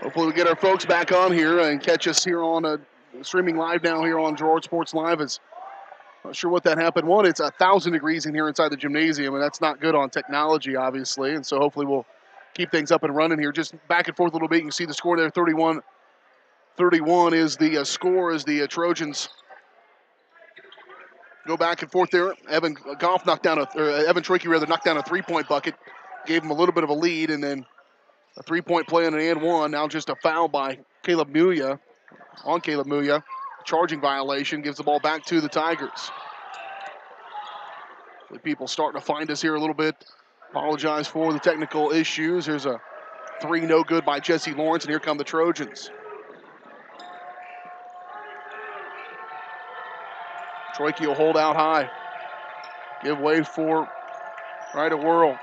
Hopefully we get our folks back on here and catch us here on streaming live now here on Girard Sports Live. Not sure what that happened. One, it's 1,000 degrees in here inside the gymnasium, and that's not good on technology, obviously. And so hopefully we'll keep things up and running here. Just back and forth a little bit. You can see the score there, 31-31 is the score as the Trojans go back and forth there. Evan Trojan knocked down a three-point bucket, gave him a little bit of a lead, and then a three-point play on an and one. Now just a foul by Caleb Mulia. Charging violation, gives the ball back to the Tigers. People starting to find us here a little bit. Apologize for the technical issues. Here's a three, no good by Jesse Lawrence, and here come the Trojans. Troiki will hold out high. Give way for Ryder Whirl.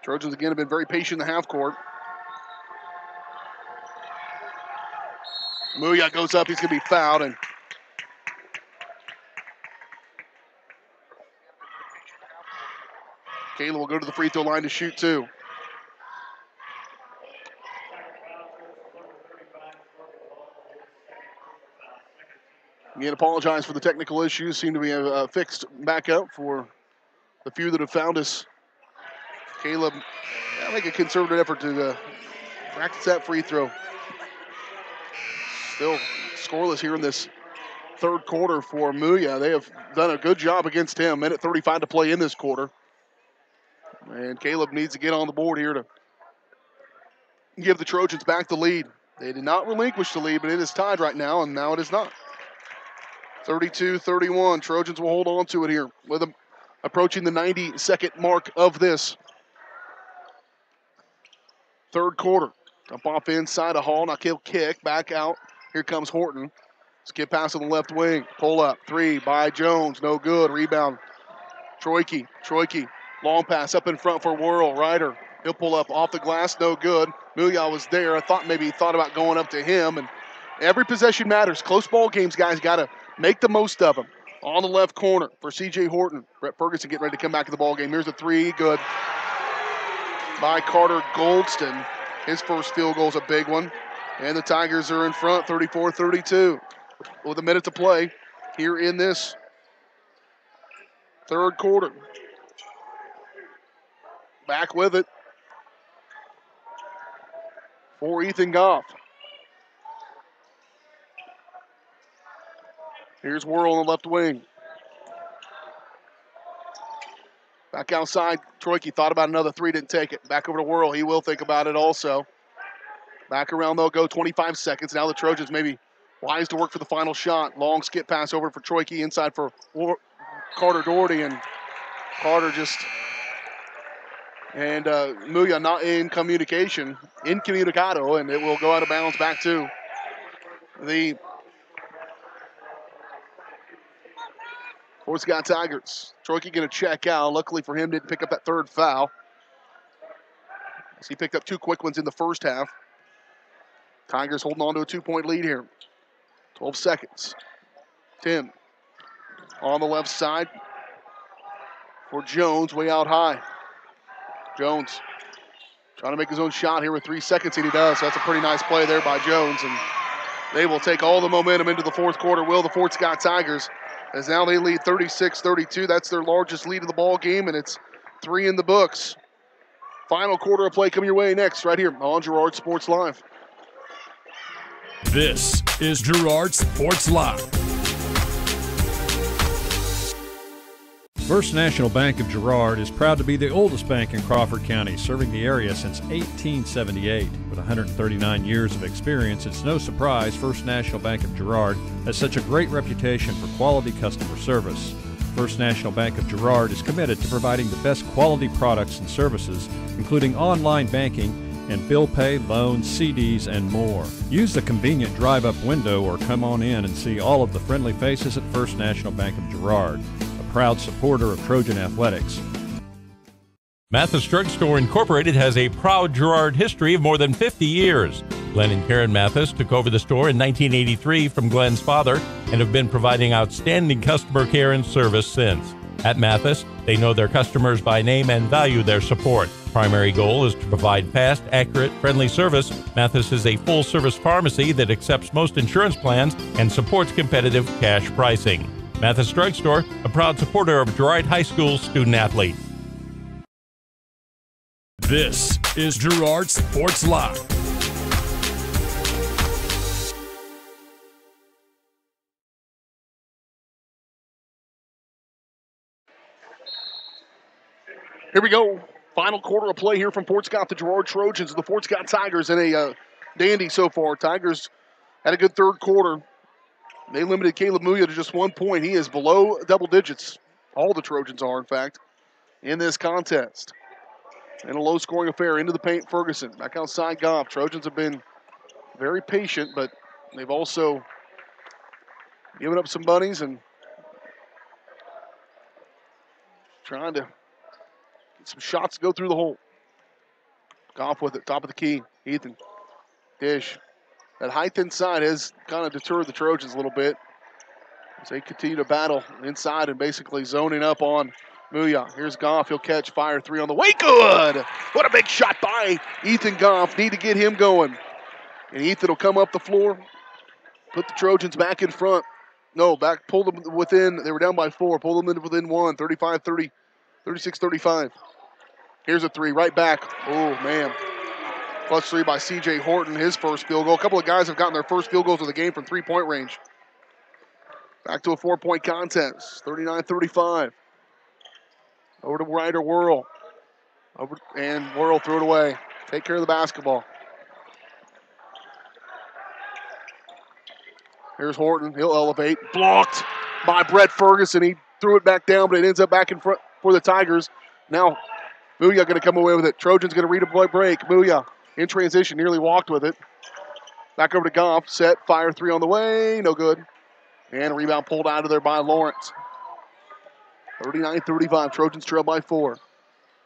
Trojans again have been very patient in the half court. Muya goes up, he's going to be fouled, and Kayla will go to the free throw line to shoot two. Again, apologize for the technical issues. Seem to be fixed back up for the few that have found us. Caleb, make a conservative effort to practice that free throw. Still scoreless here in this third quarter for Muya. They have done a good job against him. Minute 35 to play in this quarter. And Caleb needs to get on the board here to give the Trojans back the lead. They did not relinquish the lead, but it is tied right now, and now it is not. 32-31. Trojans will hold on to it here with them approaching the 90-second mark of this third quarter. Up off inside of Hall. Now he'll kick back out. Here comes Horton. Skip pass on the left wing. Pull up. Three by Jones. No good. Rebound. Troiki. Long pass up in front for Whirl. Ryder. He'll pull up off the glass. No good. Muya was there. I thought maybe he thought about going up to him. And every possession matters. Close ball games, guys. Got to make the most of them. On the left corner for C.J. Horton. Brett Ferguson getting ready to come back to the ball game. Here's a three. Good. By Carter Goldston. His first field goal is a big one. And the Tigers are in front, 34-32. With a minute to play here in this third quarter. Back with it for Ethan Goff. Here's Whirl on the left wing. Back outside, Troiki thought about another three, didn't take it. Back over to Whirl, he will think about it also. Back around, they'll go 25 seconds. Now the Trojans maybe wise to work for the final shot. Long skip pass over for Troiki, inside for Carter Doherty, and Carter just, and Muya not incommunicado, and it will go out of bounds back to the Fort Scott Tigers. Troiki going to check out. Luckily for him, didn't pick up that third foul. He picked up two quick ones in the first half. Tigers holding on to a 2-point lead here. 12 seconds. Tim on the left side for Jones, way out high. Jones trying to make his own shot here with 3 seconds, and he does. So that's a pretty nice play there by Jones, and they will take all the momentum into the fourth quarter. Will the Fort Scott Tigers, as now they lead 36-32. That's their largest lead of the ball game, and it's 3 in the books. Final quarter of play coming your way next, right here on Girard Sports Live. This is Girard Sports Live. First National Bank of Girard is proud to be the oldest bank in Crawford County, serving the area since 1878. With 139 years of experience, it's no surprise First National Bank of Girard has such a great reputation for quality customer service. First National Bank of Girard is committed to providing the best quality products and services, including online banking and bill pay, loans, CDs, and more. Use the convenient drive-up window or come on in and see all of the friendly faces at First National Bank of Girard, a proud supporter of Trojan athletics. Mathis Drug Store Incorporated has a proud Girard history of more than 50 years. Glenn and Karen Mathis took over the store in 1983 from Glenn's father and have been providing outstanding customer care and service since. At Mathis, they know their customers by name and value their support. Primary goal is to provide fast, accurate, friendly service. Mathis is a full-service pharmacy that accepts most insurance plans and supports competitive cash pricing. Mathis Drugstore, a proud supporter of Girard High School student-athletes. This is Girard Sports Live. Here we go. Final quarter of play here from Fort Scott, the Girard Trojans, the Fort Scott Tigers in a dandy so far. Tigers had a good third quarter. They limited Caleb Muya to just 1 point. He is below double digits. All the Trojans are, in fact, in this contest. In a low-scoring affair, into the paint, Ferguson. Back outside, Goff. Trojans have been very patient, but they've also given up some bunnies and trying to get some shots to go through the hole. Goff with it, top of the key. Ethan, dish. That height inside has kind of deterred the Trojans a little bit as they continue to battle inside and basically zoning up on Muya. Here's Goff. He'll catch, fire three on the way. Good! What a big shot by Ethan Goff. Need to get him going. And Ethan will come up the floor, put the Trojans back in front. No, back, pull them within. They were down by 4. Pull them in within 1. 35-30, 36-35. Here's a three, right back. Oh, man. Plus 3 by C.J. Horton, his first field goal. A couple of guys have gotten their first field goals of the game from three-point range. Back to a 4-point contest, 39-35. Over to Ryder Whirl. And Whirl threw it away. Take care of the basketball. Here's Horton. He'll elevate. Blocked by Brett Ferguson. He threw it back down, but it ends up back in front for the Tigers. Now, Muya going to come away with it. Trojans going to redeploy break. Muya in transition, nearly walked with it. Back over to Goff. Set, fire three on the way. No good. And a rebound pulled out of there by Lawrence. 39-35. Trojans trail by 4.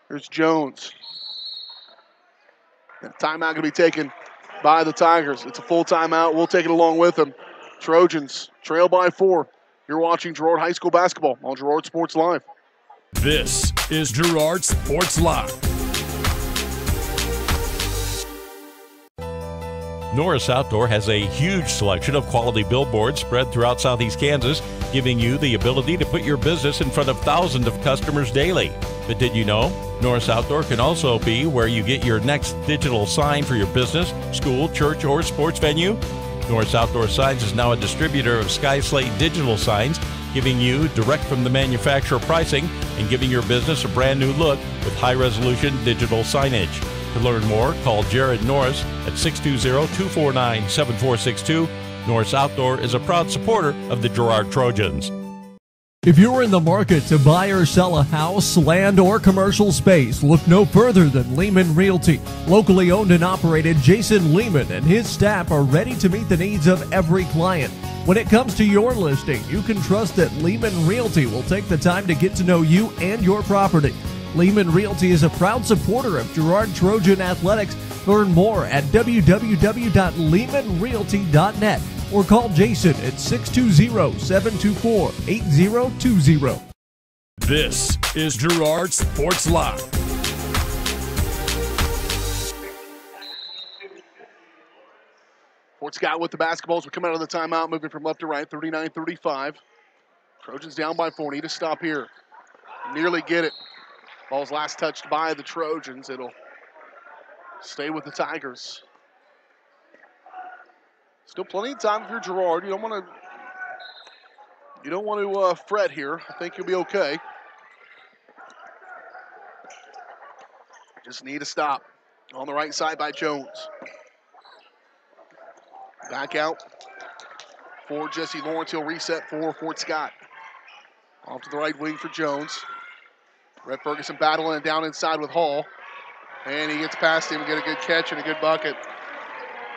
Here's Jones. And timeout going to be taken by the Tigers. It's a full timeout. We'll take it along with them. Trojans trail by 4. You're watching Girard High School basketball on Girard Sports Live. This is Girard Sports Live. Norris Outdoor has a huge selection of quality billboards spread throughout southeast Kansas, giving you the ability to put your business in front of thousands of customers daily. But did you know? Norris Outdoor can also be where you get your next digital sign for your business, school, church, or sports venue. Norris Outdoor Signs is now a distributor of Sky Slate digital signs, giving you direct from the manufacturer pricing and giving your business a brand new look with high-resolution digital signage. To learn more, call Jared Norris at 620-249-7462. Norris Outdoor is a proud supporter of the Girard Trojans. If you're in the market to buy or sell a house, land, or commercial space, look no further than Lehman Realty. Locally owned and operated, Jason Lehman and his staff are ready to meet the needs of every client. When it comes to your listing, you can trust that Lehman Realty will take the time to get to know you and your property. Lehman Realty is a proud supporter of Girard Trojan Athletics. Learn more at www.lehmanrealty.net or call Jason at 620-724-8020. This is Girard Sports Live. Fort Scott with the basketballs. We come out of the timeout, moving from left to right, 39-35. Trojans down by 4. Need to stop here. Nearly get it. Ball's last touched by the Trojans. It'll stay with the Tigers. Still plenty of time for Girard. You don't want to fret here. I think you'll be okay. Just need a stop. On the right side by Jones. Back out for Jesse Lawrence. He'll reset for Fort Scott. Off to the right wing for Jones. Brett Ferguson battling it down inside with Hall. And he gets past him and get a good catch and a good bucket.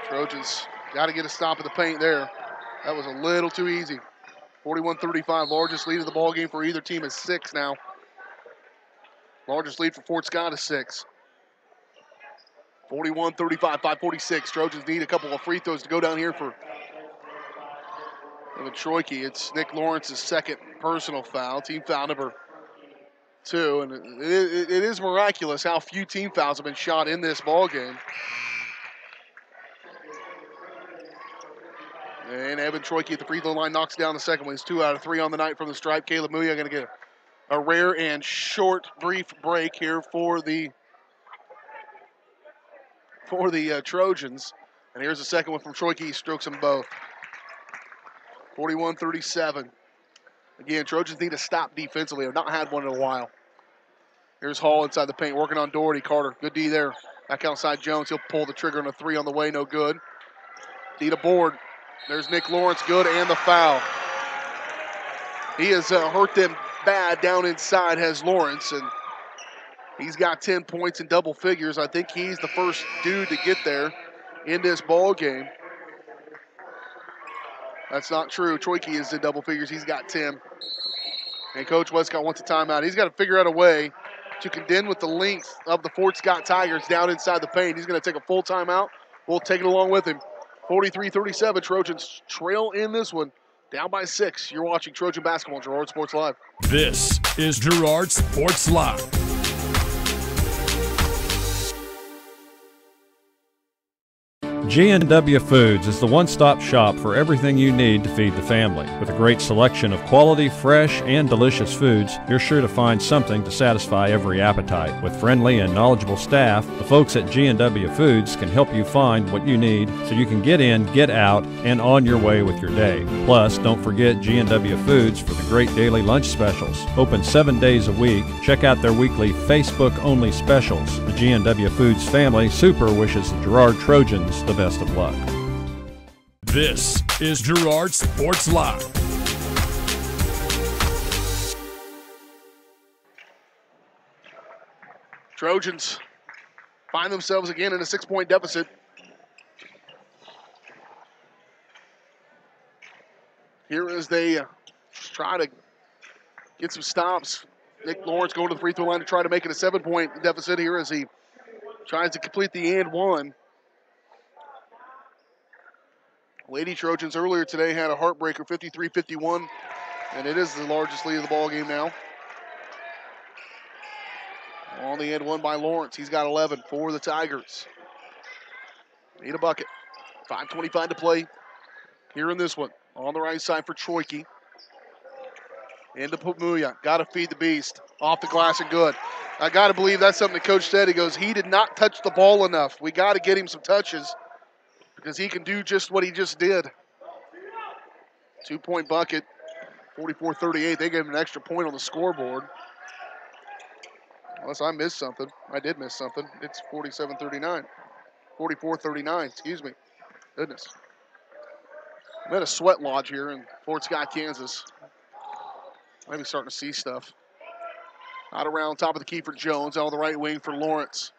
Trojans got to get a stop at the paint there. That was a little too easy. 41-35, largest lead of the ball game for either team is 6 now. Largest lead for Fort Scott is 6. 41-35, 5:46. Trojans need a couple of free throws to go down here for Troiki. It's Nick Lawrence's second personal foul, team foul number 2. And it is miraculous how few team fouls have been shot in this ball game. And Evan Troiki at the free throw line knocks down the second one. He's 2 out of 3 on the night from the stripe. Caleb Muya going to get a rare and short, brief break here for the Trojans. And here's the second one from Troiki. He strokes them both. 41-37. Again, Trojans need to stop defensively. They've not had one in a while. Here's Hall inside the paint, working on Doherty. Carter, good D there. Back outside Jones. He'll pull the trigger on a 3 on the way, no good. D to board. There's Nick Lawrence, good, and the foul. He has hurt them bad down inside, has Lawrence, and he's got 10 points in double figures. I think he's the first dude to get there in this ball game. That's not true. Troiki is in double figures. He's got 10. And Coach Westcott wants a timeout. He's got to figure out a way to contend with the length of the Fort Scott Tigers down inside the paint. He's going to take a full timeout. We'll take it along with him. 43-37. Trojans trail in this one. Down by 6. You're watching Trojan basketball on Girard Sports Live. This is Girard Sports Live. G&W Foods is the one-stop shop for everything you need to feed the family. With a great selection of quality, fresh, and delicious foods, you're sure to find something to satisfy every appetite. With friendly and knowledgeable staff, the folks at G&W Foods can help you find what you need so you can get in, get out, and on your way with your day. Plus, don't forget G&W Foods for the great daily lunch specials. Open 7 days a week. Check out their weekly Facebook-only specials. The G&W Foods family super wishes the Girard Trojans the best of luck. This is Girard Sports Live. Trojans find themselves again in a 6-point deficit. Here as they try to get some stops. Nick Lawrence going to the free throw line to try to make it a 7-point deficit here as he tries to complete the and one. Lady Trojans earlier today had a heartbreaker, 53-51, and it is the largest lead of the ball game now. On the end one by Lawrence. He's got 11 for the Tigers. Need a bucket. 5:25 to play here in this one. On the right side for Troiki. Into Pamuya. Got to feed the beast. Off the glass and good. I got to believe that's something the coach said. He goes, he did not touch the ball enough. We got to get him some touches, because he can do just what he just did. 2-point bucket, 44-38. They gave him an extra point on the scoreboard. Unless I missed something. I did miss something. It's 47-39. 44-39, excuse me. Goodness. I'm at a sweat lodge here in Fort Scott, Kansas. Maybe starting to see stuff. Out around top of the key for Jones. Out on the right wing for Lawrence.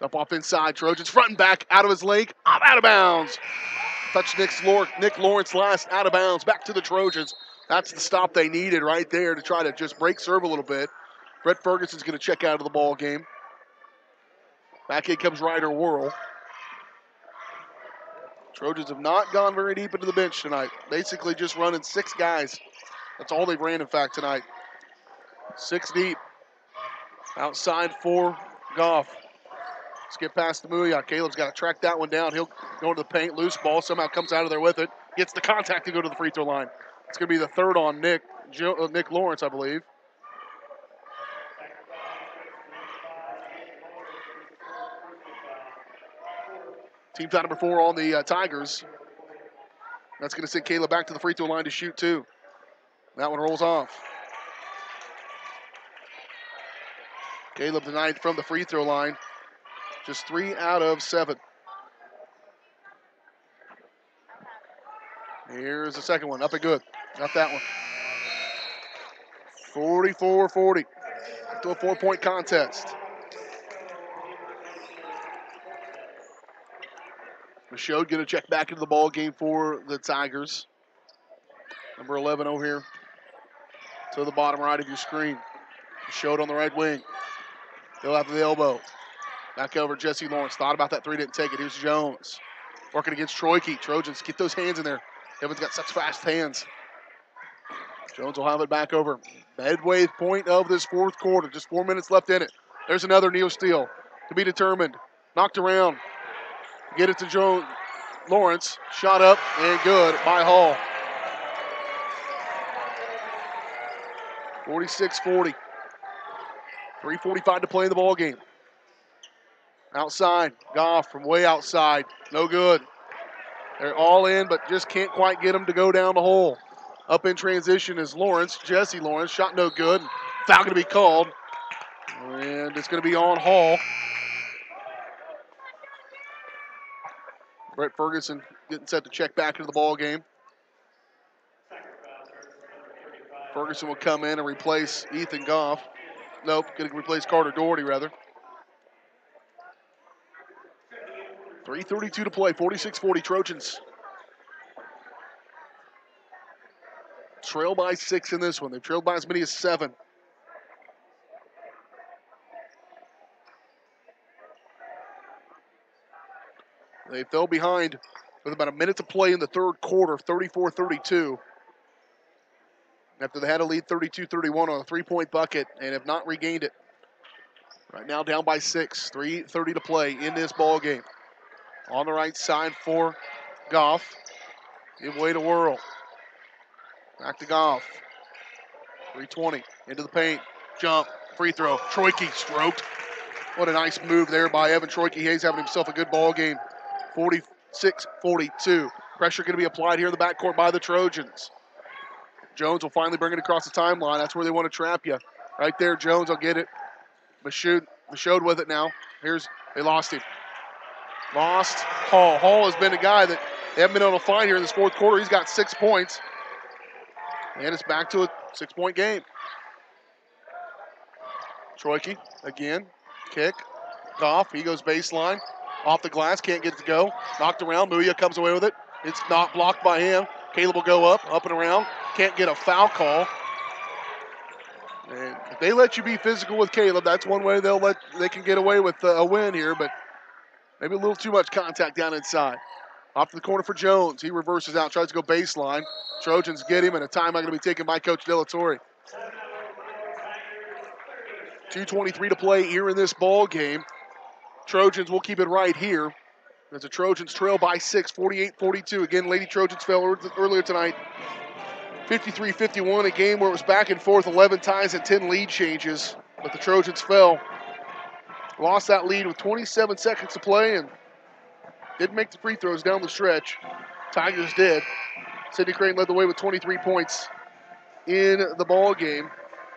Up off inside, Trojans front and back, out of his leg, out of bounds. Touch Nick Lawrence last, out of bounds, back to the Trojans. That's the stop they needed right there to try to just break serve a little bit. Brett Ferguson's going to check out of the ball game. Back in comes Ryder Worrell. Trojans have not gone very deep into the bench tonight. Basically just running 6 guys. That's all they ran, in fact, tonight. 6 deep. Outside for Goff. Skip past the Muya. Caleb's got to track that one down. He'll go into the paint. Loose ball. Somehow comes out of there with it. Gets the contact to go to the free throw line. It's going to be the third on Nick Lawrence, I believe. Team foul number 4 on the Tigers. That's going to send Caleb back to the free throw line to shoot 2. That one rolls off. Caleb denied from the free throw line. Just 3 out of 7. Here's the second one. Up and good. Got that one. 44-40. To a 4-point contest. Michaud going to check back into the ball game for the Tigers. Number 11 over here to the bottom right of your screen. Michaud on the right wing. He'll have the elbow. Back over Jesse Lawrence. Thought about that three, didn't take it. Here's Jones. Working against Trojan. Trojans, get those hands in there. Kevin's got such fast hands. Jones will have it back over. Midway point of this fourth quarter. Just 4 minutes left in it. There's another Neal steal to be determined. Knocked around. Get it to Jones. Lawrence. Shot up and good by Hall. 46-40. 3:45 to play in the ball game. Outside. Goff from way outside. No good. They're all in, but just can't quite get them to go down the hole. Up in transition is Lawrence, Jesse Lawrence. Shot no good. Foul going to be called. And it's going to be on Hall. Brett Ferguson getting set to check back into the ball game. Ferguson will come in and replace Ethan Goff. Nope, going to replace Carter Doherty, rather. 3:32 to play, 46-40 Trojans. Trail by 6 in this one. They've trailed by as many as 7. They fell behind with about a minute to play in the third quarter, 34-32. After they had a lead 32-31 on a three-point bucket and have not regained it. Right now down by 6, 3:30 to play in this ball game. On the right side for Goff. Give way to Whirl. Back to Goff. 3:20 into the paint. Jump. Free throw. Troike stroked. What a nice move there by Evan Troike. He's having himself a good ball game. 46-42. Pressure going to be applied here in the backcourt by the Trojans. Jones will finally bring it across the timeline. That's where they want to trap you. Right there, Jones will get it. Michaud with it now. They lost him. Lost Hall. Hall has been a guy that they haven't been able to find here in this fourth quarter. He's got 6 points. And it's back to a 6-point game. Troike again. Kick. Goff. He goes baseline. Off the glass. Can't get it to go. Knocked around. Muya comes away with it. It's not blocked by him. Caleb will go up and around. Can't get a foul call. And if they let you be physical with Caleb, that's one way they can get away with a win here, but maybe a little too much contact down inside. Off to the corner for Jones. He reverses out, tries to go baseline. Trojans get him, and a timeout going to be taken by Coach Delatorre. 2:23 to play here in this ball game. Trojans will keep it right here. As the Trojans trail by 6, 48-42. Again, Lady Trojans fell earlier tonight. 53-51, a game where it was back and forth 11 times and 10 lead changes. But the Trojans fell. Lost that lead with 27 seconds to play and didn't make the free throws down the stretch. Tigers did. Sydney Crane led the way with 23 points in the ball game.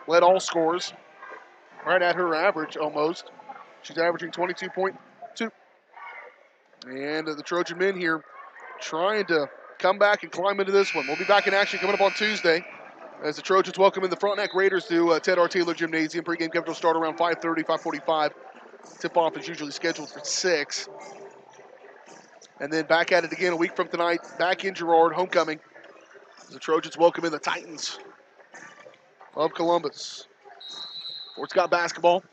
Led all scorers. Right at her average almost. She's averaging 22.2. And the Trojan men here trying to come back and climb into this one. We'll be back in action coming up on Tuesday as the Trojans welcome in the Frontenac Raiders to Ted R. Taylor Gymnasium. Pre-game coverage will start around 5:30, 5:45. Tip-off is usually scheduled for 6. And then back at it again a week from tonight, back in Girard, homecoming. As the Trojans welcome in the Titans of Columbus. Fort Scott basketball.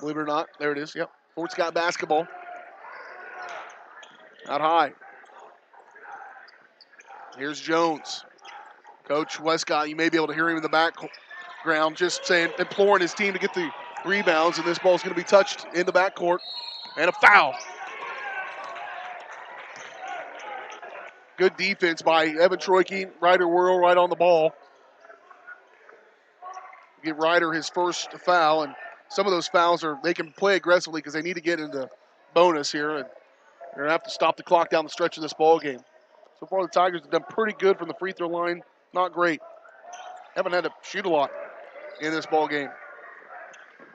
Believe it or not, there it is, yep. Fort Scott basketball. Out high. Here's Jones. Coach Westcott, you may be able to hear him in the background just saying, imploring his team to get the rebounds, and this ball's going to be touched in the backcourt. And a foul. Good defense by Evan Troike. Ryder Whirl right on the ball. Give Ryder his first foul, and some of those fouls they can play aggressively because they need to get into bonus here, and they're going to have to stop the clock down the stretch of this ball game. So far, the Tigers have done pretty good from the free throw line. Not great. Haven't had to shoot a lot in this ball game.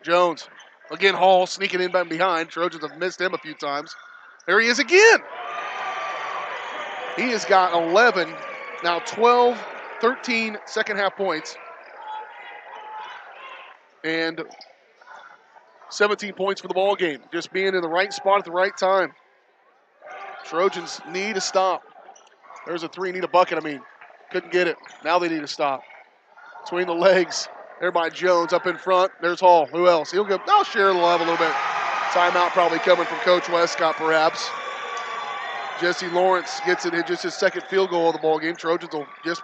Jones. Again, Hall sneaking in behind. Trojans have missed him a few times. There he is again. He has got 11, now 12, 13 second half points. And 17 points for the ball game. Just being in the right spot at the right time. Trojans need to stop. There's a three, need a bucket, couldn't get it. Now they need to stop. Between the legs There by Jones up in front. There's Hall. Who else? They'll share the love a little bit. Timeout probably coming from Coach Westcott, perhaps. Jesse Lawrence gets it, just his second field goal of the ball game. Trojans will just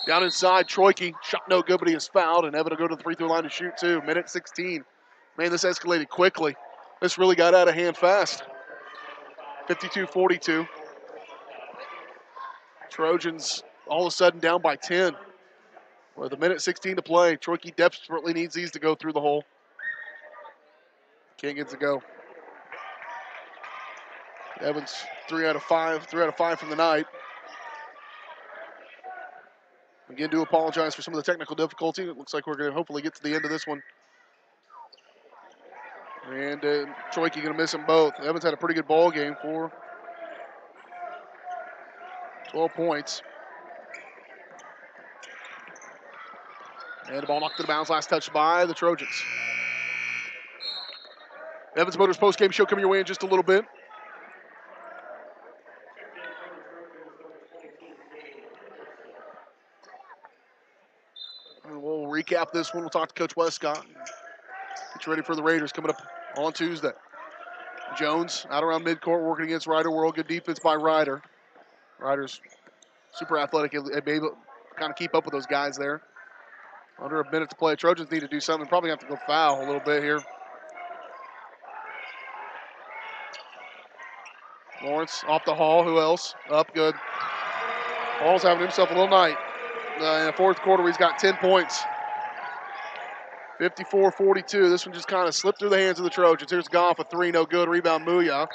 down inside. Troike shot no good, but he is fouled, and Evan will go to the free throw line to shoot too. Minute 16. Man, this escalated quickly. This really got out of hand fast. 52-42. Trojans all of a sudden down by 10. With a minute 16 to play, Troike desperately needs these to go through the hole. Can't get to go. Evans 3 out of 5 from the night. Again, do apologize for some of the technical difficulty. It looks like we're going to hopefully get to the end of this one. And Troike going to miss them both. Evans had a pretty good ball game for 12 points. And the ball knocked to the bounds, last touch by the Trojans. Evans Motors postgame show coming your way in just a little bit. And we'll recap this one. We'll talk to Coach Westcott. Get you ready for the Raiders coming up on Tuesday. Jones out around midcourt working against Ryder World. Good defense by Ryder. Ryder's super athletic. Able to kind of keep up with those guys there. Under a minute to play. Trojans need to do something. Probably have to go foul a little bit here. Lawrence off the Hall. Who else? Up good. Hall's having himself a little night. In the fourth quarter, he's got 10 points. 54-42. This one just kind of slipped through the hands of the Trojans. Here's Goff, a three, no good. Rebound, Muya.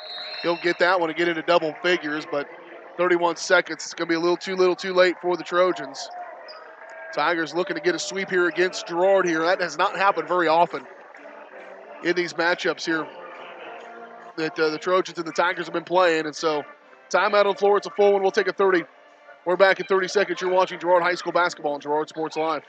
He'll get that one and get into double figures, but 31 seconds. It's going to be a little too late for the Trojans. Tigers looking to get a sweep here against Girard here. That has not happened very often in these matchups here that the Trojans and the Tigers have been playing. And so timeout on the floor. It's a full one. We'll take a 30. We're back in 30 seconds. You're watching Girard High School basketball on Girard Sports Live.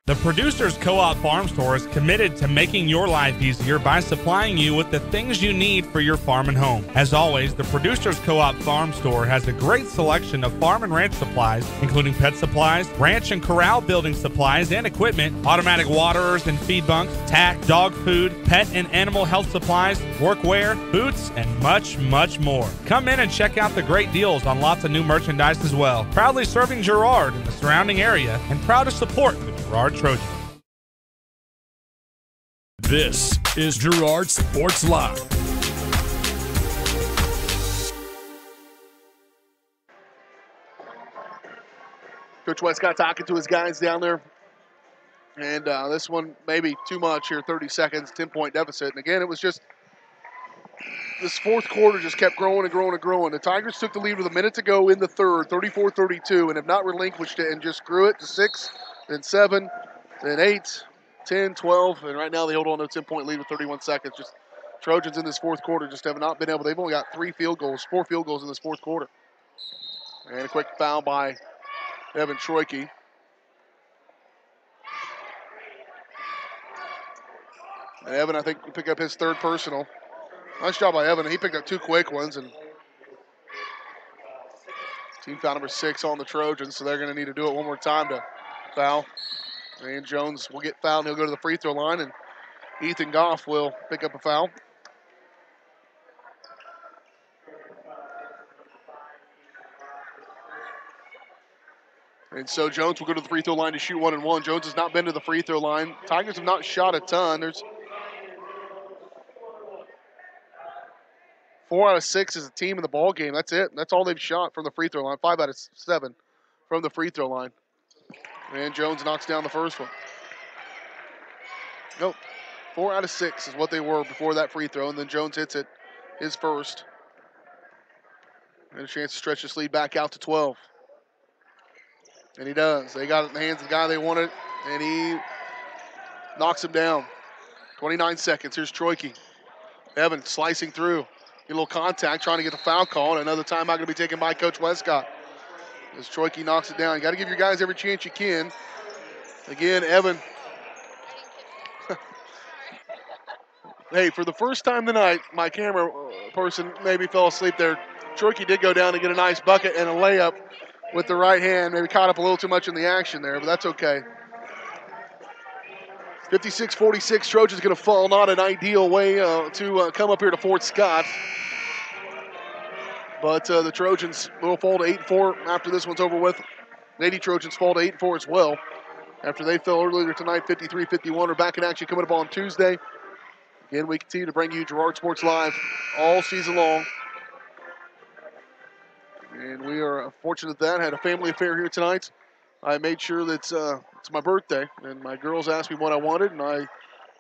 The Producers Co-op Farm Store is committed to making your life easier by supplying you with the things you need for your farm and home. As always, the Producers Co-op Farm Store has a great selection of farm and ranch supplies, including pet supplies, ranch and corral building supplies and equipment, automatic waterers and feed bunks, tack, dog food, pet and animal health supplies, workwear, boots, and much, much more. Come in and check out the great deals on lots of new merchandise as well. Proudly serving Girard and the surrounding area, and proud to support the Girard Trojan. This is Girard Sports Live. Coach Westcott talking to his guys down there. And this one maybe too much here, 30 seconds, 10-point deficit. And again, it was just this fourth quarter just kept growing and growing and growing. The Tigers took the lead with a minute to go in the third, 34-32, and have not relinquished it and just grew it to 6, then 7, then 8, 10, 12, and right now they hold on to a 10-point lead with 31 seconds. Just Trojans in this fourth quarter just have not been able. They've only got 4 field goals in this fourth quarter. And a quick foul by Evan Troike. And Evan, I think, will pick up his third personal. Nice job by Evan. He picked up 2 quick ones, and team foul number 6 on the Trojans, so they're going to need to do it one more time to foul. And Jones will get fouled, and he'll go to the free throw line, and Ethan Goff will pick up a foul. And so Jones will go to the free throw line to shoot 1 and 1. Jones has not been to the free throw line. Tigers have not shot a ton. There's 4 out of 6 as a team in the ball game. That's it. That's all they've shot from the free throw line. 5 out of 7 from the free throw line. And Jones knocks down the first one. Nope. 4 out of 6 is what they were before that free throw, and then Jones hits it, his first. And a chance to stretch this lead back out to 12. And he does. They got it in the hands of the guy they wanted, and he knocks him down. 29 seconds. Here's Troike. Evan slicing through. Get a little contact, trying to get the foul call, and another timeout going to be taken by Coach Westcott. As Troike knocks it down. You got to give your guys every chance you can. Again, Evan. Hey, for the first time tonight, my camera person maybe fell asleep there. Troike did go down to get a nice bucket and a layup with the right hand. Maybe caught up a little too much in the action there, but that's okay. 56-46, Trojans going to fall. Not an ideal way to come up here to Fort Scott. But the Trojans will fall to 8-4 after this one's over with. Lady Trojans fall to 8-4 as well after they fell earlier tonight, 53-51. We're back in action coming up on Tuesday. Again, we continue to bring you Girard Sports Live all season long. And we are fortunate that I had a family affair here tonight. I made sure that it's my birthday, and my girls asked me what I wanted, and I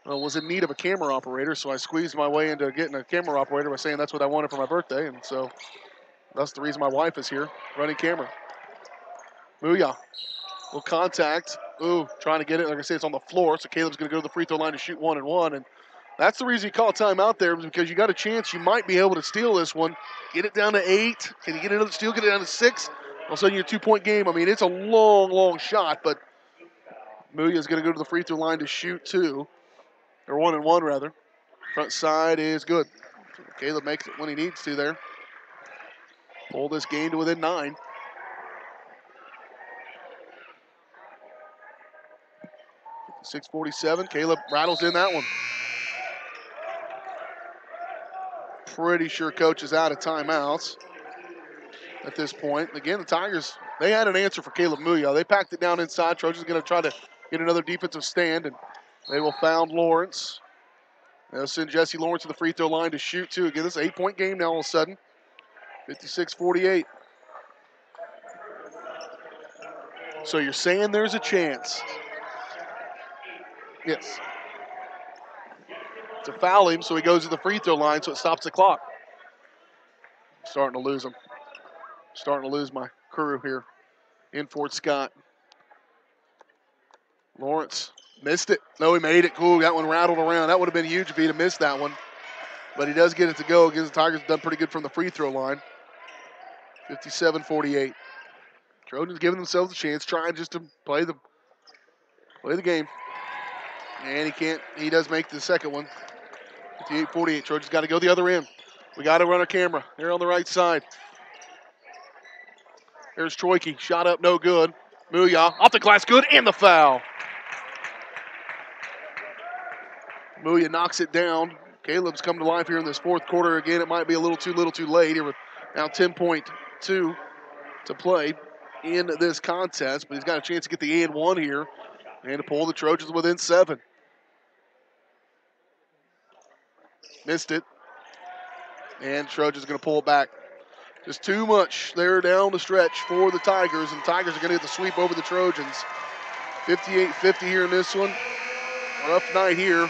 was in need of a camera operator, so I squeezed my way into getting a camera operator by saying that's what I wanted for my birthday, and so that's the reason my wife is here, running camera. Muya will contact. Ooh, trying to get it. Like I say, it's on the floor, so Caleb's going to go to the free throw line to shoot 1-and-1, and that's the reason you call timeout there, because you got a chance you might be able to steal this one, get it down to 8. Can you get another steal, get it down to 6? All of a sudden, you're a 2-point game. I mean, it's a long, long shot, but Muya's going to go to the free throw line to shoot 2, or 1-and-1 rather. Front side is good. Caleb makes it when he needs to there. Pull this game to within 9. 6:47. Caleb rattles in that one. Pretty sure coach is out of timeouts at this point. Again, the Tigers, they had an answer for Caleb Muya. They packed it down inside. Trojan's going to try to get another defensive stand, and they will foul Lawrence. They'll send Jesse Lawrence to the free throw line to shoot 2. Again, this is an 8-point game now all of a sudden. 56-48. So you're saying there's a chance. Yes. To foul him, so he goes to the free throw line, so it stops the clock. Starting to lose him. Starting to lose my crew here in Fort Scott. Lawrence missed it. No, he made it. Cool, that one rattled around. That would have been huge if he'd have missed that one. But he does get it to go. Against the Tigers, done pretty good from the free throw line. 57-48. Trojans giving themselves a chance, trying just to play the game. And he can't. He does make the second one. 58-48. Trojans got to go the other end. We got to run our camera. They're on the right side. There's Troike. Shot up, no good. Muya off the glass, good, and the foul. Muya knocks it down. Caleb's come to life here in this fourth quarter. Again, it might be a little too late here with now 10.2 to play in this contest, but he's got a chance to get the and 1 here and to pull the Trojans within 7. Missed it. And Trojans going to pull it back. Just too much there down the stretch for the Tigers, and the Tigers are going to get the sweep over the Trojans. 58-50 here in this one. Rough night here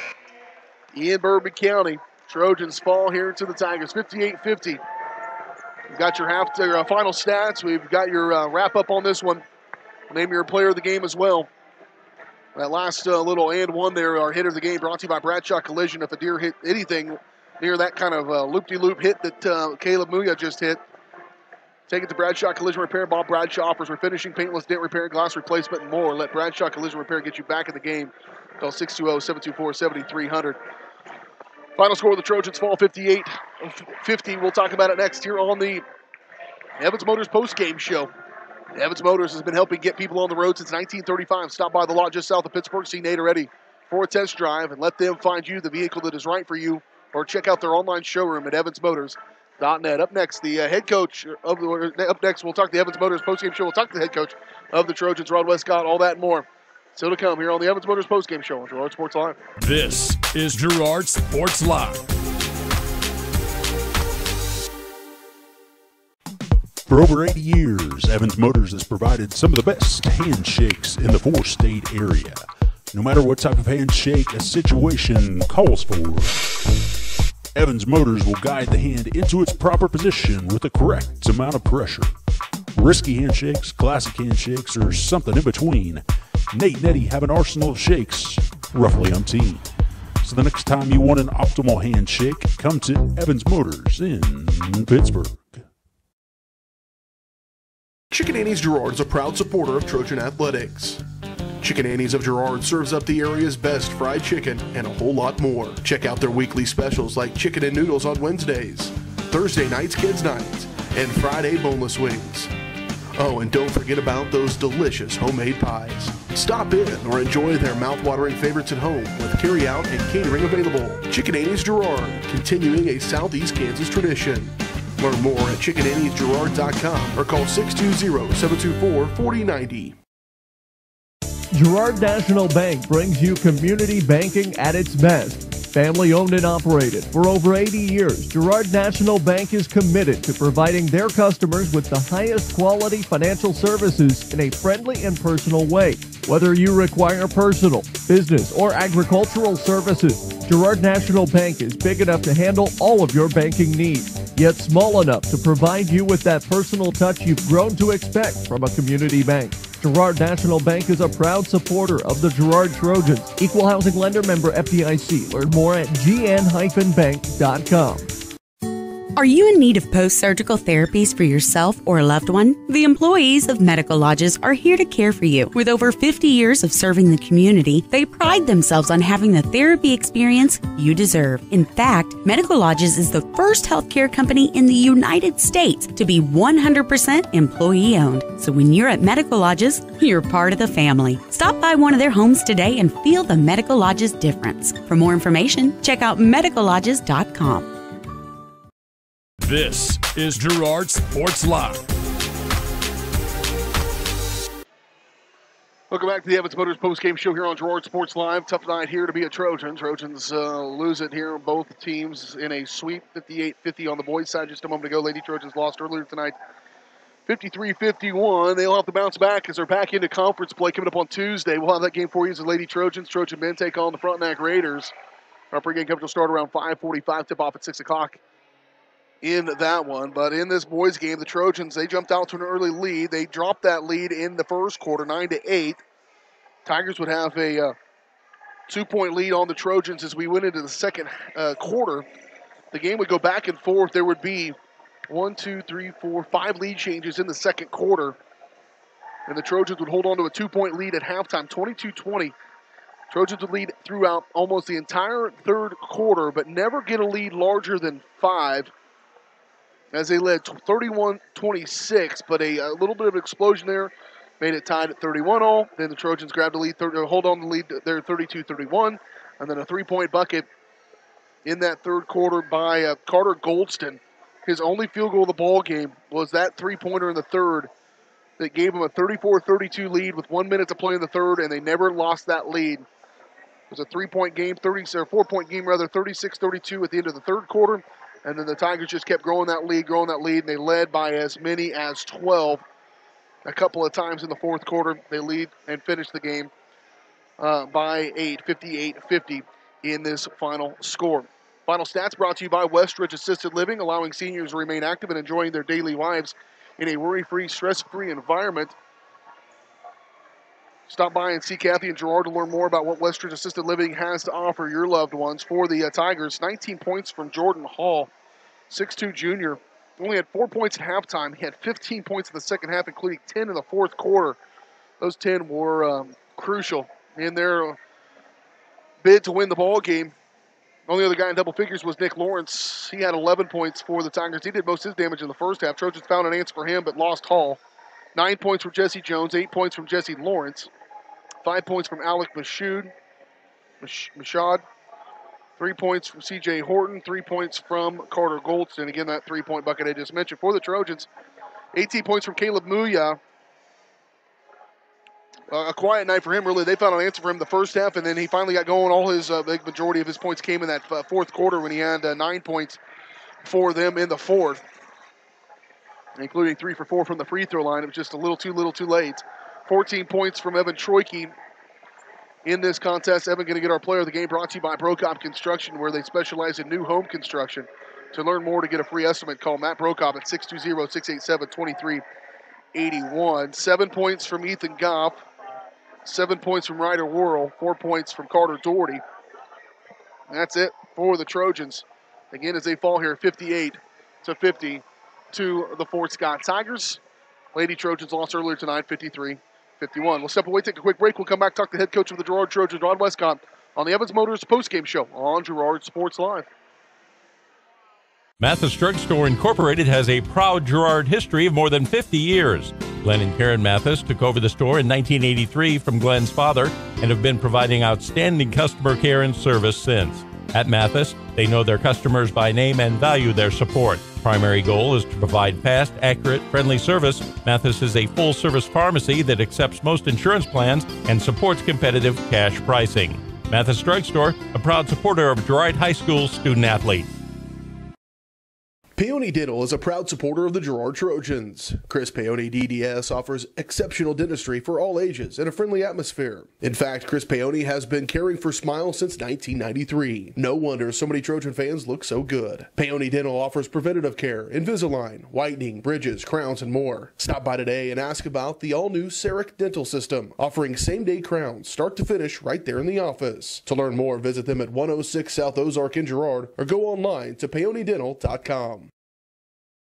in Bourbon County. Trojans fall here to the Tigers, 58-50. You've got your final stats. We've got your wrap-up on this one. Name your player of the game as well. That last little and 1 there, our hit of the game, brought to you by Bradshaw Collision. If a deer hit anything near that kind of loop-de-loop hit that Caleb Muya just hit, take it to Bradshaw Collision Repair. Bob Bradshaw offers refinishing, paintless dent repair, glass replacement, and more. Let Bradshaw Collision Repair get you back in the game. Call 620-724-7300. Final score of the Trojans fall 58-50. We'll talk about it next here on the Evans Motors postgame show. Evans Motors has been helping get people on the road since 1935. Stop by the lot just south of Pittsburgh. See Nate already for a test drive and let them find you the vehicle that is right for you, or check out their online showroom at evansmotors.net. Up next, the head coach of the. Up next, we'll talk the Evans Motors postgame show. We'll talk to the head coach of the Trojans, Rod Westcott. All that and more. Still to come here on the Evans Motors postgame show on Girard Sports Live. This is Girard Sports Live. For over 80 years, Evans Motors has provided some of the best handshakes in the 4-state area. No matter what type of handshake a situation calls for, Evans Motors will guide the hand into its proper position with the correct amount of pressure. Risky handshakes, classic handshakes, or something in between, Nate and Eddie have an arsenal of shakes, roughly umpteen. So the next time you want an optimal handshake, come to Evans Motors in Pittsburgh. Chicken Annie's Girard is a proud supporter of Trojan Athletics. Chicken Annie's of Girard serves up the area's best fried chicken and a whole lot more. Check out their weekly specials like chicken and noodles on Wednesdays, Thursday nights kids nights, and Friday boneless wings. Oh, and don't forget about those delicious homemade pies. Stop in or enjoy their mouth-watering favorites at home with carry-out and catering available. Chicken Annie's Girard, continuing a Southeast Kansas tradition. Learn more at chickenanniesgirard.com or call 620-724-4090. Girard National Bank brings you community banking at its best. Family owned and operated for over 80 years, Girard National Bank is committed to providing their customers with the highest quality financial services in a friendly and personal way. Whether you require personal, business, or agricultural services, Girard National Bank is big enough to handle all of your banking needs, yet small enough to provide you with that personal touch you've grown to expect from a community bank. Girard National Bank is a proud supporter of the Girard Trojans. Equal housing lender, member FDIC. Learn more at gn-bank.com. Are you in need of post-surgical therapies for yourself or a loved one? The employees of Medical Lodges are here to care for you. With over 50 years of serving the community, they pride themselves on having the therapy experience you deserve. In fact, Medical Lodges is the first healthcare company in the United States to be 100% employee-owned. So when you're at Medical Lodges, you're part of the family. Stop by one of their homes today and feel the Medical Lodges difference. For more information, check out medicallodges.com. This is Girard Sports Live. Welcome back to the Evans Motors postgame show here on Girard Sports Live. Tough night here to be a Trojan. Trojans lose it here. Both teams in a sweep, 58-50 on the boys' side just a moment ago. Lady Trojans lost earlier tonight, 53-51. They'll have to bounce back as they're back into conference play coming up on Tuesday. We'll have that game for you as the Lady Trojans. Trojan men take on the Frontenac Raiders. Our pregame coverage will start around 5:45, tip off at 6 o'clock. In that one, but in this boys game, the Trojans, they jumped out to an early lead. They dropped that lead in the first quarter, 9-8. Tigers would have a 2-point lead on the Trojans as we went into the second quarter. The game would go back and forth. There would be 5 lead changes in the second quarter, and the Trojans would hold on to a 2-point lead at halftime, 22-20. Trojans would lead throughout almost the entire third quarter, but never get a lead larger than 5. As they led 31-26, but a little bit of explosion there made it tied at 31-all. Then the Trojans grabbed the lead, hold on the lead there 32-31, and then a 3-point bucket in that third quarter by Carter Goldston. His only field goal of the ball game was that 3-pointer in the third that gave him a 34-32 lead with 1 minute to play in the third, and they never lost that lead. It was a 4-point game, 36-32 at the end of the third quarter. And then the Tigers just kept growing that lead, and they led by as many as 12 a couple of times in the fourth quarter. They lead and finish the game by 8, 58-50 in this final score. Final stats brought to you by Westridge Assisted Living, allowing seniors to remain active and enjoying their daily lives in a worry-free, stress-free environment. Stop by and see Kathy and Girard to learn more about what Westridge Assisted Living has to offer your loved ones. For the Tigers, 19 points from Jordan Hall, 6'2 junior. Only had 4 points at halftime. He had 15 points in the second half, including 10 in the fourth quarter. Those 10 were crucial in their bid to win the ball game. Only other guy in double figures was Nick Lawrence. He had 11 points for the Tigers. He did most of his damage in the first half. Trojans found an answer for him, but lost Hall. 9 points from Jesse Jones, 8 points from Jesse Lawrence, 5 points from Alec Mashad, 3 points from C.J. Horton, 3 points from Carter Goldston. Again, that 3-point bucket I just mentioned. For the Trojans, 18 points from Caleb Muya. A quiet night for him, really. They found an answer for him the first half, and then he finally got going. All his big majority of his points came in that fourth quarter when he had 9 points for them in the fourth, including 3 for 4 from the free throw line. It was just a little too late. 14 points from Evan Troike in this contest. Evan going to get our player of the game, brought to you by Prokop Construction, where they specialize in new home construction. To learn more, to get a free estimate, call Matt Prokop at 620-687-2381. 7 points from Ethan Goff, 7 points from Ryder Worrell, 4 points from Carter Doherty. And that's it for the Trojans. Again, as they fall here 58-50 to the Fort Scott Tigers. Lady Trojans lost earlier tonight, 53-51. We'll step away, take a quick break. We'll come back, talk to the head coach of the Girard Trojans, Rod Westcott, on the Evans Motors postgame show on Girard Sports Live. Mathis Drugstore Incorporated has a proud Girard history of more than 50 years. Glenn and Karen Mathis took over the store in 1983 from Glenn's father and have been providing outstanding customer care and service since. At Mathis, they know their customers by name and value their support. Primary goal is to provide fast, accurate, friendly service. Mathis is a full-service pharmacy that accepts most insurance plans and supports competitive cash pricing. Mathis Drugstore, a proud supporter of Girard High School student-athletes. Paoni Dental is a proud supporter of the Girard Trojans. Chris Paoni DDS offers exceptional dentistry for all ages in a friendly atmosphere. In fact, Chris Paoni has been caring for smiles since 1993. No wonder so many Trojan fans look so good. Paoni Dental offers preventative care, Invisalign, whitening, bridges, crowns, and more. Stop by today and ask about the all-new CEREC dental system, offering same-day crowns, start to finish, right there in the office. To learn more, visit them at 106 South Ozark in Girard or go online to paonidental.com.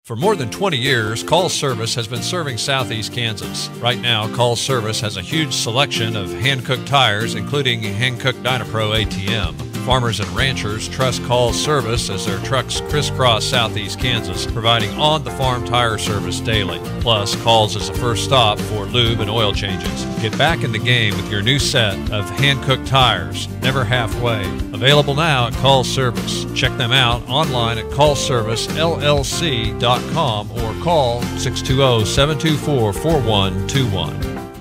For more than 20 years, Call Service has been serving Southeast Kansas. Right now, Call Service has a huge selection of hand-cooked tires, including hand-cooked Dynapro ATM. Farmers and ranchers trust Call Service as their trucks crisscross Southeast Kansas, providing on-the-farm tire service daily. Plus, Call's is the first stop for lube and oil changes. Get back in the game with your new set of hand-cooked tires, never halfway. Available now at Call Service. Check them out online at callservicellc.com or call 620-724-4121.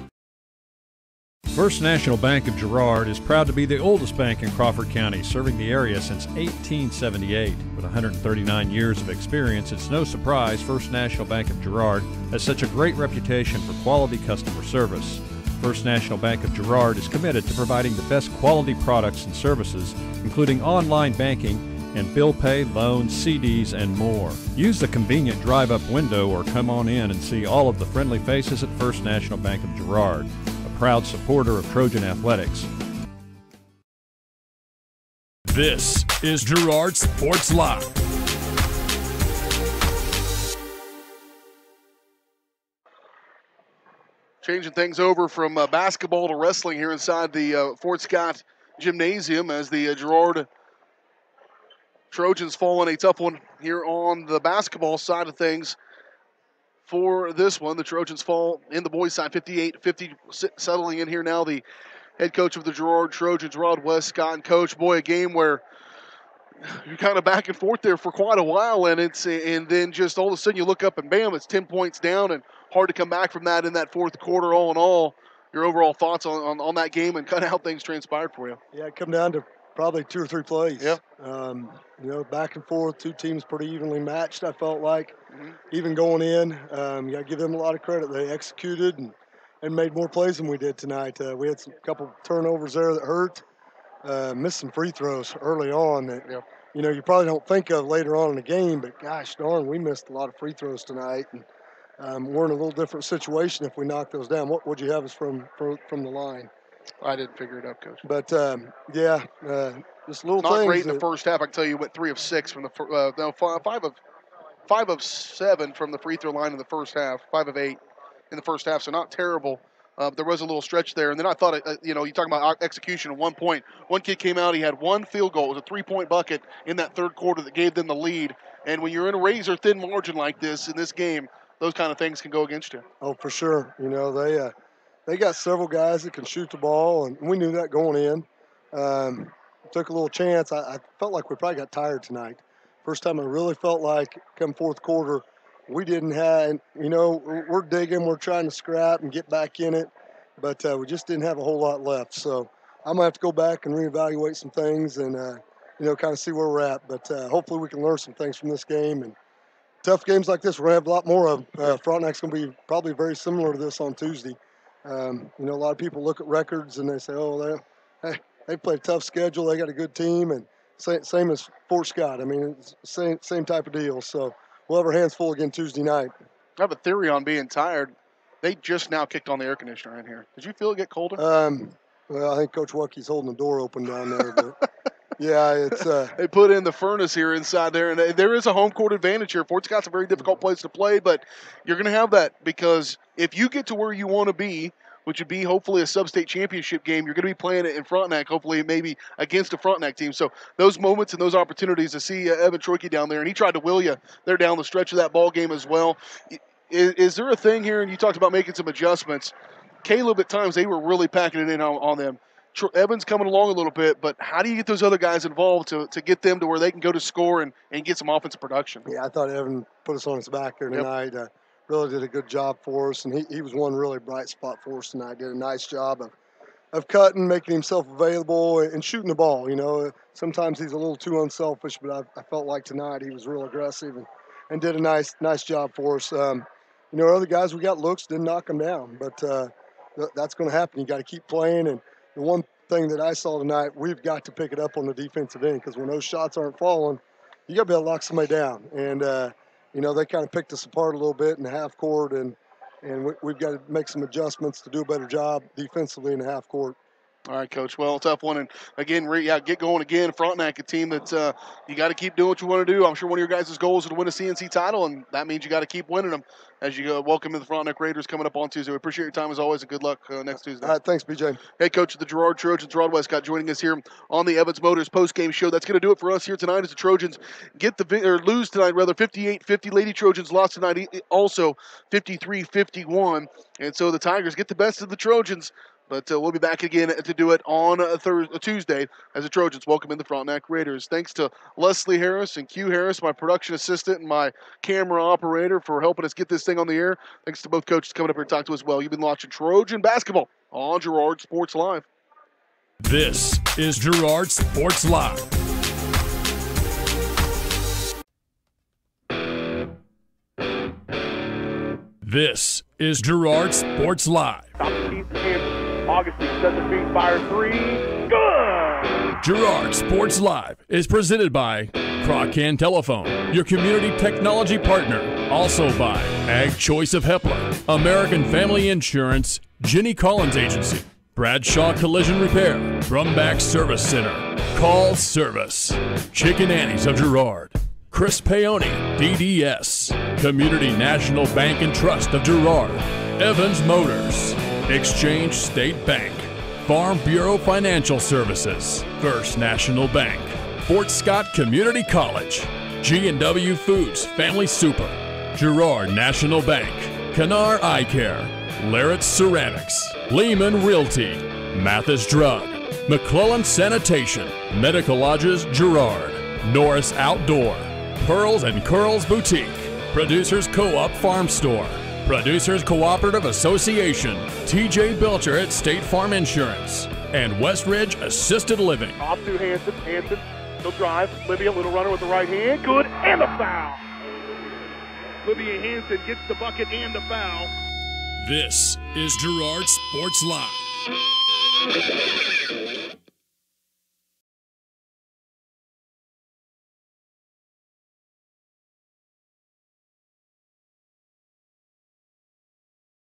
First National Bank of Girard is proud to be the oldest bank in Crawford County, serving the area since 1878. With 139 years of experience, it's no surprise First National Bank of Girard has such a great reputation for quality customer service. First National Bank of Girard is committed to providing the best quality products and services, including online banking and bill pay, loans, CDs, and more. Use the convenient drive-up window or come on in and see all of the friendly faces at First National Bank of Girard, a proud supporter of Trojan athletics. This is Girard Sports Live. Changing things over from basketball to wrestling here inside the Fort Scott Gymnasium as the Girard Trojans fall in a tough one here on the basketball side of things. For this one, the Trojans fall in the boys' side 58-50, settling in here now. The head coach of the Girard Trojans, Rod Westcott, and coach, boy, a game where you're kind of back and forth there for quite a while, and then just all of a sudden you look up and bam, it's 10 points down, and hard to come back from that in that fourth quarter. All in all, your overall thoughts on that game and kind of how things transpired for you? Yeah, it come down to probably 2 or 3 plays. Yeah. Back and forth, two teams pretty evenly matched, I felt like. Even going in, you got to give them a lot of credit. They executed and made more plays than we did tonight. We had a couple turnovers there that hurt. Missed some free throws early on that, you probably don't think of later on in the game, but gosh darn, we missed a lot of free throws tonight. And we're in a little different situation if we knock those down. What would you have us from the line? I didn't figure it out, Coach. But, just little not things. Not great in the first half. I can tell you, went 3 of 6 from the 5 of 7 from the free throw line in the first half. 5 of 8 in the first half, so not terrible. There was a little stretch there, and then I thought, you talk about execution. At one point, one kid came out. He had one field goal. It was a 3-point bucket in that third quarter that gave them the lead. And when you're in a razor-thin margin like this in this game, those kind of things can go against you. Oh, for sure. They got several guys that can shoot the ball, and we knew that going in. Took a little chance. I felt like we probably got tired tonight. First time I really felt like come fourth quarter, we didn't have, we're digging, we're trying to scrap and get back in it, but we just didn't have a whole lot left. So I'm going to have to go back and reevaluate some things and, kind of see where we're at. But hopefully we can learn some things from this game. And tough games like this, we're going to have a lot more of. Frontenac's going to be probably very similar to this on Tuesday. A lot of people look at records and they say, they play a tough schedule, they got a good team, and same as Fort Scott. I mean, it's same type of deal. So we'll have our hands full again Tuesday night. I have a theory on being tired. They just now kicked on the air conditioner in here. Did you feel it get colder? Well, I think Coach Wucky's holding the door open down there. But yeah, it's they put in the furnace here inside there, and there is a home court advantage here. Fort Scott's a very difficult place to play, but you're going to have that because if you get to where you want to be which would be hopefully a sub-state championship game. You're going to be playing it in Frontenac, hopefully maybe against a Frontenac team. So those moments and those opportunities to see Evan Troike down there, and he tried to will you there down the stretch of that ball game as well. Is there a thing here, and you talked about making some adjustments, Caleb, at times they were really packing it in on them. Evan's coming along a little bit, but how do you get those other guys involved to get them to where they can go to score and get some offensive production? Yeah, I thought Evan put us on his back there tonight. Really did a good job for us, and he was one really bright spot for us tonight. Did a nice job of cutting, making himself available, and shooting the ball. You know, sometimes he's a little too unselfish, but I felt like tonight he was real aggressive and did a nice job for us. You know, other guys, we got looks, didn't knock them down, but that's going to happen. You got to keep playing, and the one thing that I saw tonight, we've got to pick it up on the defensive end, because when those shots aren't falling, you got to be able to lock somebody down. And you know, they kind of picked us apart a little bit in the half court, and we've got to make some adjustments to do a better job defensively in the half court. All right, Coach. Well, tough one. And, again, get going again. Frontenac, a team that you got to keep doing what you want to do. I'm sure one of your guys' goals is to win a CNC title, and that means you got to keep winning them as you go. Welcome to the Frontenac Raiders coming up on Tuesday. We appreciate your time as always, and good luck next Tuesday. All right, thanks, BJ. Hey, Coach of the Girard Trojans, Rod Westcott, joining us here on the Evans Motors postgame show. That's going to do it for us here tonight as the Trojans lose tonight, 58-50. Lady Trojans lost tonight also 53-51. And so the Tigers get the best of the Trojans. But we'll be back again to do it on a Tuesday as the Trojans welcome in the Frontenac Raiders. Thanks to Leslie Harris and Q Harris, my production assistant and my camera operator, for helping us get this thing on the air. Thanks to both coaches coming up here to talk to us as well. You've been watching Trojan basketball on Girard Sports Live. This is Girard Sports Live. This is Girard Sports Live. Augustine sets the feet, fire three. Good! Girard Sports Live is presented by Crocan Telephone, your community technology partner. Also by Ag Choice of Hepler, American Family Insurance, Jenny Collins Agency, Bradshaw Collision Repair, Brumback Service Center, Call Service, Chicken Annie's of Girard, Chris Paoni, DDS, Community National Bank and Trust of Girard, Evans Motors, Exchange State Bank, Farm Bureau Financial Services, First National Bank, Fort Scott Community College, G&W Foods Family Super, Girard National Bank, Canar Eye Care, Larrett Ceramics, Lehman Realty, Mathis Drug, McClellan Sanitation, Medical Lodges Girard, Norris Outdoor, Pearls and Curls Boutique, Producers Co-op Farm Store, Producers Cooperative Association, TJ Belcher at State Farm Insurance, and Westridge Assisted Living. Off to Hanson. Hanson, he'll drive. Libya, little runner with the right hand. Good, and the foul. Libya Hanson gets the bucket and the foul. This is Girard Sports Live.